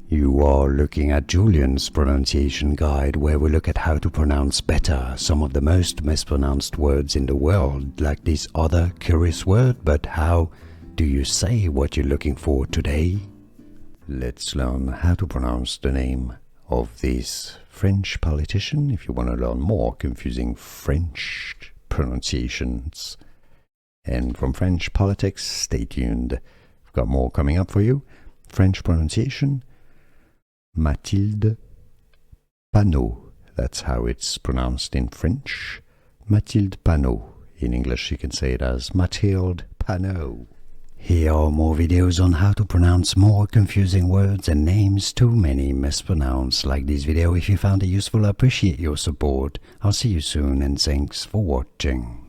You are looking at Julian's pronunciation guide, where we look at how to pronounce better some of the most mispronounced words in the world, like this other curious word. But how do you say what you're looking for today? Let's learn how to pronounce the name of this French politician if you want to learn more confusing French pronunciations. And from French politics, stay tuned. We've got more coming up for you. French pronunciation, Mathilde Panot. That's how it's pronounced in French. Mathilde Panot. In English, you can say it as Mathilde Panot. Here are more videos on how to pronounce more confusing words and names too many mispronounced. Like this video if you found it useful. I appreciate your support. I'll see you soon and thanks for watching.